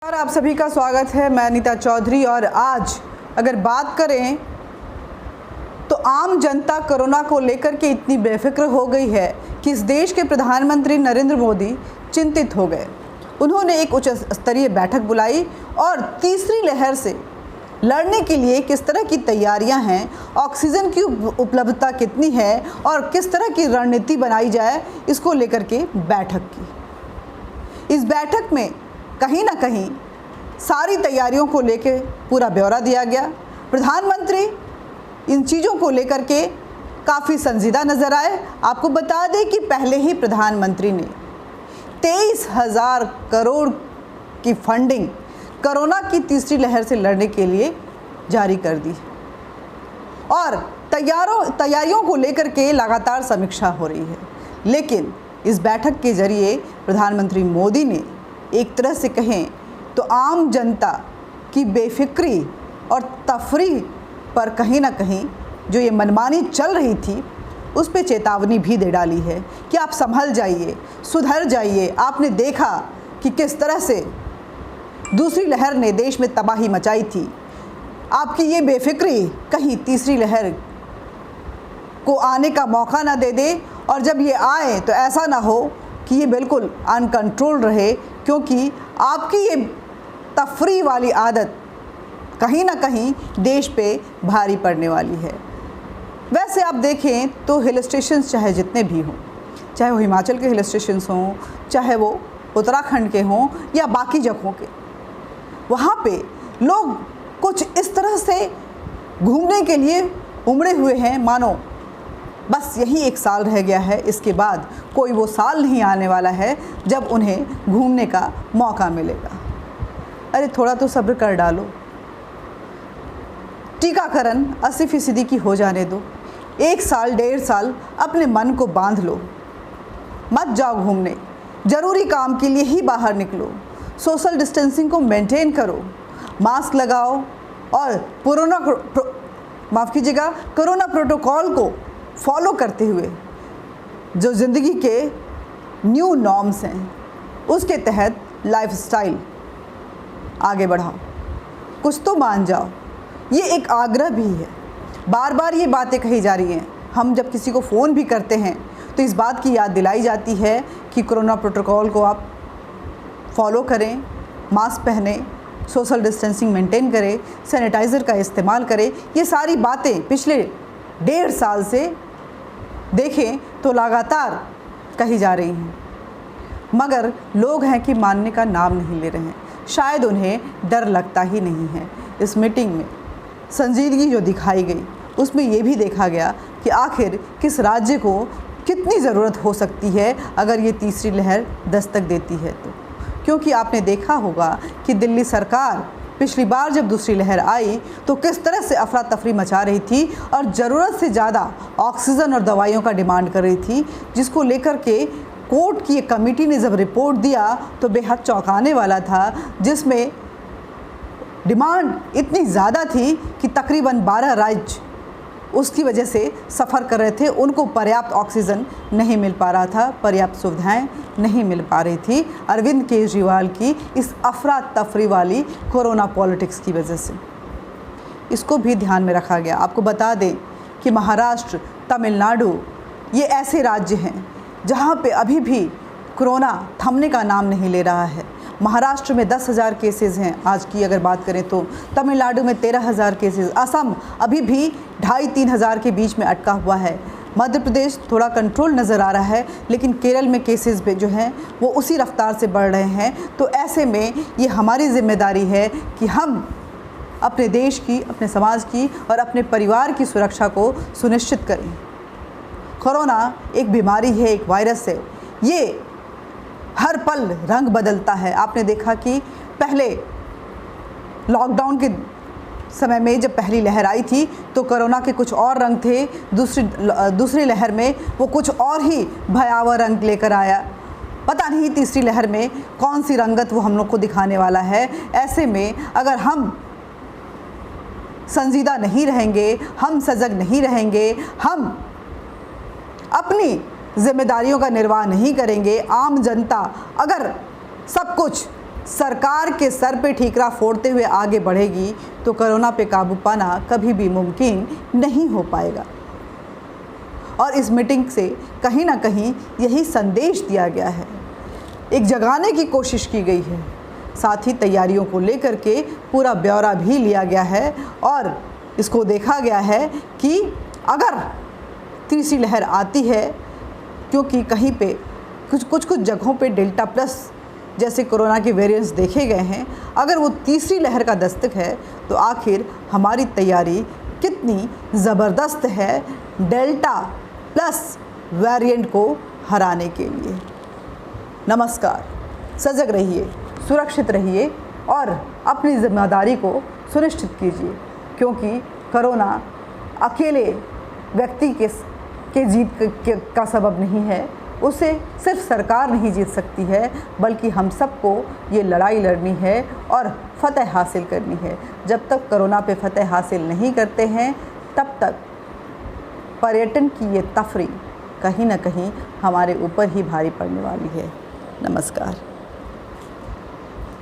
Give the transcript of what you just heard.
और आप सभी का स्वागत है। मैं अनीता चौधरी और आज अगर बात करें तो आम जनता कोरोना को लेकर के इतनी बेफिक्र हो गई है कि इस देश के प्रधानमंत्री नरेंद्र मोदी चिंतित हो गए। उन्होंने एक उच्च स्तरीय बैठक बुलाई और तीसरी लहर से लड़ने के लिए किस तरह की तैयारियां हैं, ऑक्सीजन की उपलब्धता कितनी है और किस तरह की रणनीति बनाई जाए, इसको लेकर के बैठक की। इस बैठक में कहीं ना कहीं सारी तैयारियों को लेकर पूरा ब्यौरा दिया गया। प्रधानमंत्री इन चीज़ों को लेकर के काफ़ी संजीदा नज़र आए। आपको बता दें कि पहले ही प्रधानमंत्री ने 23,000 करोड़ की फंडिंग कोरोना की तीसरी लहर से लड़ने के लिए जारी कर दी और तैयारियों को लेकर के लगातार समीक्षा हो रही है। लेकिन इस बैठक के जरिए प्रधानमंत्री मोदी ने एक तरह से कहें तो आम जनता की बेफिक्री और तफरी पर कहीं ना कहीं जो ये मनमानी चल रही थी उस पे चेतावनी भी दे डाली है कि आप संभल जाइए, सुधर जाइए। आपने देखा कि किस तरह से दूसरी लहर ने देश में तबाही मचाई थी। आपकी ये बेफिक्री कहीं तीसरी लहर को आने का मौका ना दे दे और जब ये आए तो ऐसा ना हो कि ये बिल्कुल अनकंट्रोल रहे, क्योंकि आपकी ये तफरी वाली आदत कहीं ना कहीं देश पे भारी पड़ने वाली है। वैसे आप देखें तो हिल स्टेशंस चाहे जितने भी हों, चाहे वो हिमाचल के हिल स्टेशंस हों, चाहे वो उत्तराखंड के हों या बाकी जगहों के, वहाँ पे लोग कुछ इस तरह से घूमने के लिए उमड़े हुए हैं मानो बस यही एक साल रह गया है, इसके बाद कोई वो साल नहीं आने वाला है जब उन्हें घूमने का मौका मिलेगा। अरे थोड़ा तो सब्र कर डालो। टीकाकरण 80% की हो जाने दो। 1 साल 1.5 साल अपने मन को बांध लो, मत जाओ घूमने, ज़रूरी काम के लिए ही बाहर निकलो। सोशल डिस्टेंसिंग को मेंटेन करो, मास्क लगाओ और कोरोना प्रोटोकॉल को फॉलो करते हुए जो ज़िंदगी के न्यू नॉर्म्स हैं उसके तहत लाइफस्टाइल आगे बढ़ाओ, कुछ तो मान जाओ। ये एक आग्रह भी है। बार बार ये बातें कही जा रही हैं। हम जब किसी को फ़ोन भी करते हैं तो इस बात की याद दिलाई जाती है कि कोरोना प्रोटोकॉल को आप फॉलो करें, मास्क पहने, सोशल डिस्टेंसिंग मेंटेन करें, सैनिटाइज़र का इस्तेमाल करें। ये सारी बातें पिछले 1.5 साल से देखें तो लगातार कही जा रही हैं, मगर लोग हैं कि मानने का नाम नहीं ले रहे हैं। शायद उन्हें डर लगता ही नहीं है। इस मीटिंग में संजीदगी जो दिखाई गई उसमें ये भी देखा गया कि आखिर किस राज्य को कितनी ज़रूरत हो सकती है अगर ये तीसरी लहर दस्तक देती है तो। क्योंकि आपने देखा होगा कि दिल्ली सरकार पिछली बार जब दूसरी लहर आई तो किस तरह से अफरा तफरी मचा रही थी और ज़रूरत से ज़्यादा ऑक्सीजन और दवाइयों का डिमांड कर रही थी, जिसको लेकर के कोर्ट की एक कमेटी ने जब रिपोर्ट दिया तो बेहद चौंकाने वाला था, जिसमें डिमांड इतनी ज़्यादा थी कि तकरीबन 12 राज्य उसकी वजह से सफ़र कर रहे थे। उनको पर्याप्त ऑक्सीजन नहीं मिल पा रहा था, पर्याप्त सुविधाएं नहीं मिल पा रही थी अरविंद केजरीवाल की इस अफरा तफरी वाली कोरोना पॉलिटिक्स की वजह से। इसको भी ध्यान में रखा गया। आपको बता दें कि महाराष्ट्र, तमिलनाडु ये ऐसे राज्य हैं जहाँ पे अभी भी कोरोना थमने का नाम नहीं ले रहा है। महाराष्ट्र में 10,000 केसेस हैं आज की अगर बात करें तो, तमिलनाडु में 13,000 केसेस, असम अभी भी 2,500-3 हज़ार के बीच में अटका हुआ है। मध्य प्रदेश थोड़ा कंट्रोल नज़र आ रहा है, लेकिन केरल में केसेस जो हैं वो उसी रफ्तार से बढ़ रहे हैं। तो ऐसे में ये हमारी जिम्मेदारी है कि हम अपने देश की, अपने समाज की और अपने परिवार की सुरक्षा को सुनिश्चित करें। कोरोना एक बीमारी है, एक वायरस है, ये हर पल रंग बदलता है। आपने देखा कि पहले लॉकडाउन के समय में जब पहली लहर आई थी तो कोरोना के कुछ और रंग थे, दूसरी लहर में वो कुछ और ही भयावह रंग लेकर आया। पता नहीं तीसरी लहर में कौन सी रंगत वो हम लोग को दिखाने वाला है। ऐसे में अगर हम संजीदा नहीं रहेंगे, हम सजग नहीं रहेंगे, हम अपनी जिम्मेदारियों का निर्वाह नहीं करेंगे, आम जनता अगर सब कुछ सरकार के सर पे ठीकरा फोड़ते हुए आगे बढ़ेगी तो कोरोना पे काबू पाना कभी भी मुमकिन नहीं हो पाएगा। और इस मीटिंग से कहीं ना कहीं यही संदेश दिया गया है, एक जगाने की कोशिश की गई है। साथ ही तैयारियों को लेकर के पूरा ब्यौरा भी लिया गया है और इसको देखा गया है कि अगर तीसरी लहर आती है, क्योंकि कहीं पे कुछ जगहों पे डेल्टा प्लस जैसे कोरोना के वेरिएंट्स देखे गए हैं, अगर वो तीसरी लहर का दस्तक है तो आखिर हमारी तैयारी कितनी ज़बरदस्त है डेल्टा प्लस वेरिएंट को हराने के लिए। नमस्कार, सजग रहिए, सुरक्षित रहिए और अपनी जिम्मेदारी को सुनिश्चित कीजिए, क्योंकि कोरोना अकेले व्यक्ति के जीत का सबब नहीं है। उसे सिर्फ सरकार नहीं जीत सकती है, बल्कि हम सबको ये लड़ाई लड़नी है और फतह हासिल करनी है। जब तक कोरोना पे फतह हासिल नहीं करते हैं, तब तक पर्यटन की ये तफरी कहीं ना कहीं हमारे ऊपर ही भारी पड़ने वाली है। नमस्कार।